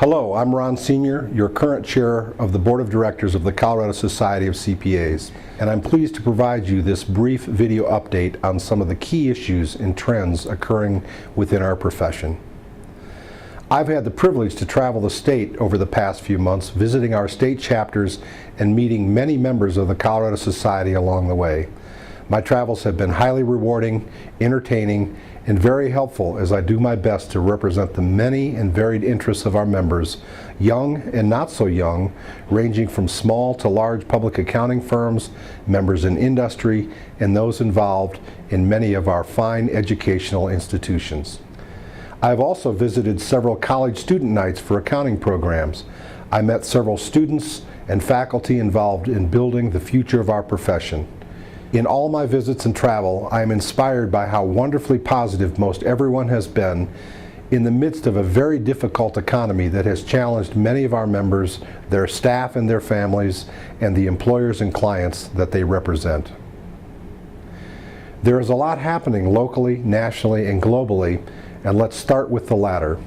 Hello, I'm Ron Seigneur, your current chair of the Board of Directors of the Colorado Society of CPAs, and I'm pleased to provide you this brief video update on some of the key issues and trends occurring within our profession. I've had the privilege to travel the state over the past few months, visiting our state chapters and meeting many members of the Colorado Society along the way. My travels have been highly rewarding, entertaining, and very helpful as I do my best to represent the many and varied interests of our members, young and not so young, ranging from small to large public accounting firms, members in industry, and those involved in many of our fine educational institutions. I have also visited several college student nights for accounting programs. I met several students and faculty involved in building the future of our profession. In all my visits and travel, I am inspired by how wonderfully positive most everyone has been in the midst of a very difficult economy that has challenged many of our members, their staff and their families, and the employers and clients that they represent. There is a lot happening locally, nationally, and globally, and let's start with the latter.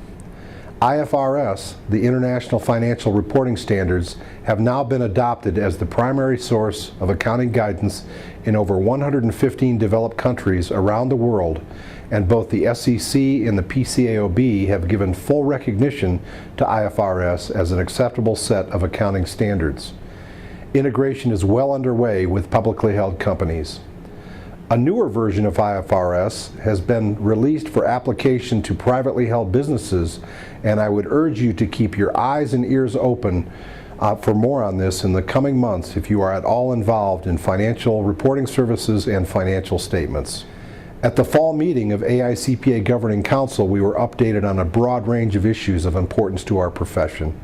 IFRS, the International Financial Reporting Standards, have now been adopted as the primary source of accounting guidance in over 115 developed countries around the world, and both the SEC and the PCAOB have given full recognition to IFRS as an acceptable set of accounting standards. Integration is well underway with publicly held companies. A newer version of IFRS has been released for application to privately held businesses, and I would urge you to keep your eyes and ears open for more on this in the coming months if you are at all involved in financial reporting services and financial statements. At the fall meeting of AICPA Governing Council, we were updated on a broad range of issues of importance to our profession.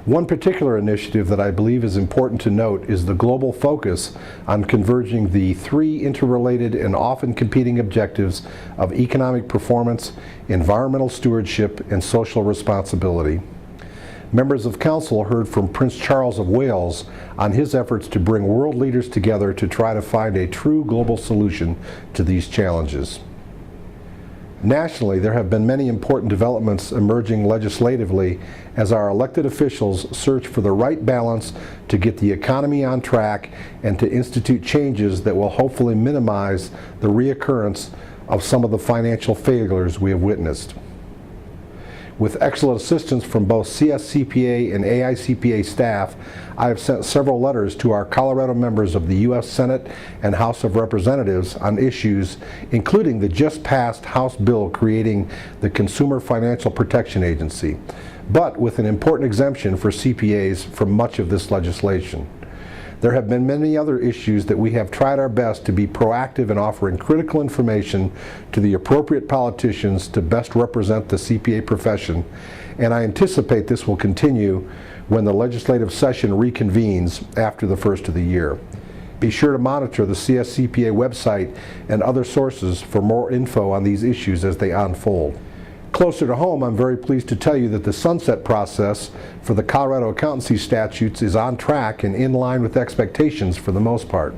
One particular initiative that I believe is important to note is the global focus on converging the three interrelated and often competing objectives of economic performance, environmental stewardship, and social responsibility. Members of Council heard from Prince Charles of Wales on his efforts to bring world leaders together to try to find a true global solution to these challenges. Nationally, there have been many important developments emerging legislatively as our elected officials search for the right balance to get the economy on track and to institute changes that will hopefully minimize the reoccurrence of some of the financial failures we have witnessed. With excellent assistance from both CSCPA and AICPA staff, I have sent several letters to our Colorado members of the U.S. Senate and House of Representatives on issues including the just passed House bill creating the Consumer Financial Protection Agency, but with an important exemption for CPAs from much of this legislation. There have been many other issues that we have tried our best to be proactive in offering critical information to the appropriate politicians to best represent the CPA profession, and I anticipate this will continue when the legislative session reconvenes after the first of the year. Be sure to monitor the CSCPA website and other sources for more info on these issues as they unfold. Closer to home, I'm very pleased to tell you that the sunset process for the Colorado accountancy statutes is on track and in line with expectations for the most part.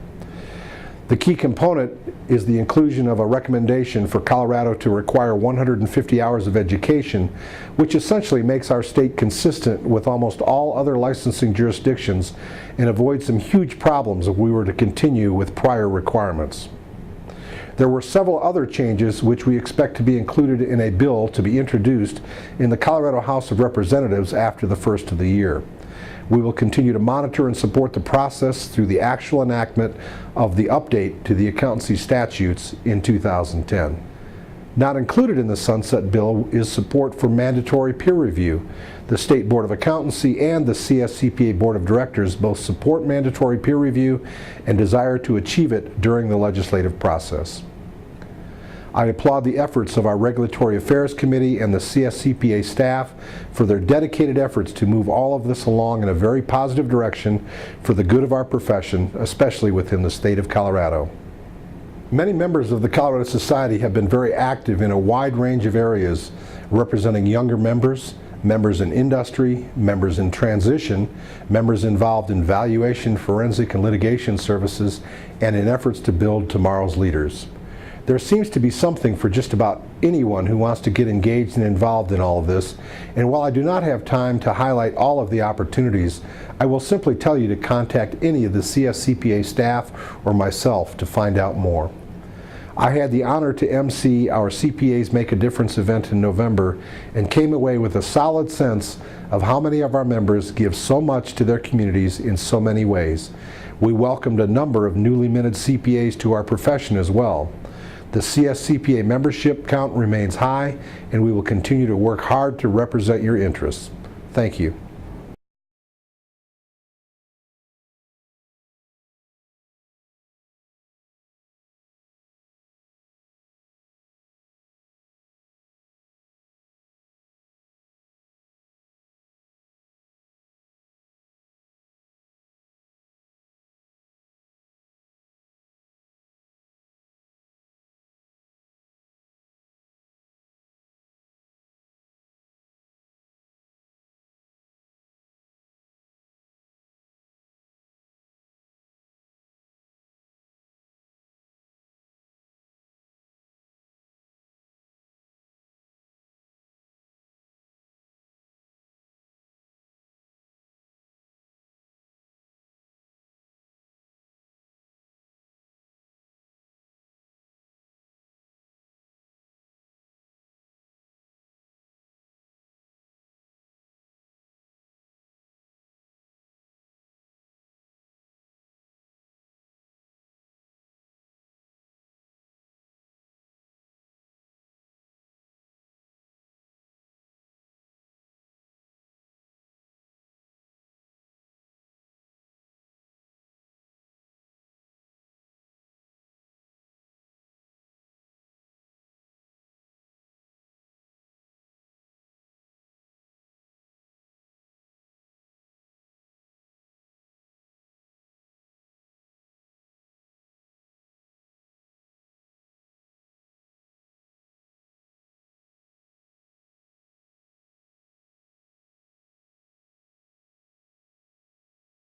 The key component is the inclusion of a recommendation for Colorado to require 150 hours of education, which essentially makes our state consistent with almost all other licensing jurisdictions and avoids some huge problems if we were to continue with prior requirements. There were several other changes which we expect to be included in a bill to be introduced in the Colorado House of Representatives after the first of the year. We will continue to monitor and support the process through the actual enactment of the update to the accountancy statutes in 2010. Not included in the sunset bill is support for mandatory peer review. The State Board of Accountancy and the CSCPA Board of Directors both support mandatory peer review and desire to achieve it during the legislative process. I applaud the efforts of our Regulatory Affairs Committee and the CSCPA staff for their dedicated efforts to move all of this along in a very positive direction for the good of our profession, especially within the state of Colorado. Many members of the Colorado Society have been very active in a wide range of areas, representing younger members, members in industry, members in transition, members involved in valuation, forensic, and litigation services, and in efforts to build tomorrow's leaders. There seems to be something for just about anyone who wants to get engaged and involved in all of this, and while I do not have time to highlight all of the opportunities, I will simply tell you to contact any of the CSCPA staff or myself to find out more. I had the honor to MC our CPAs Make a Difference event in November and came away with a solid sense of how many of our members give so much to their communities in so many ways. We welcomed a number of newly minted CPAs to our profession as well. The CSCPA membership count remains high, and we will continue to work hard to represent your interests. Thank you.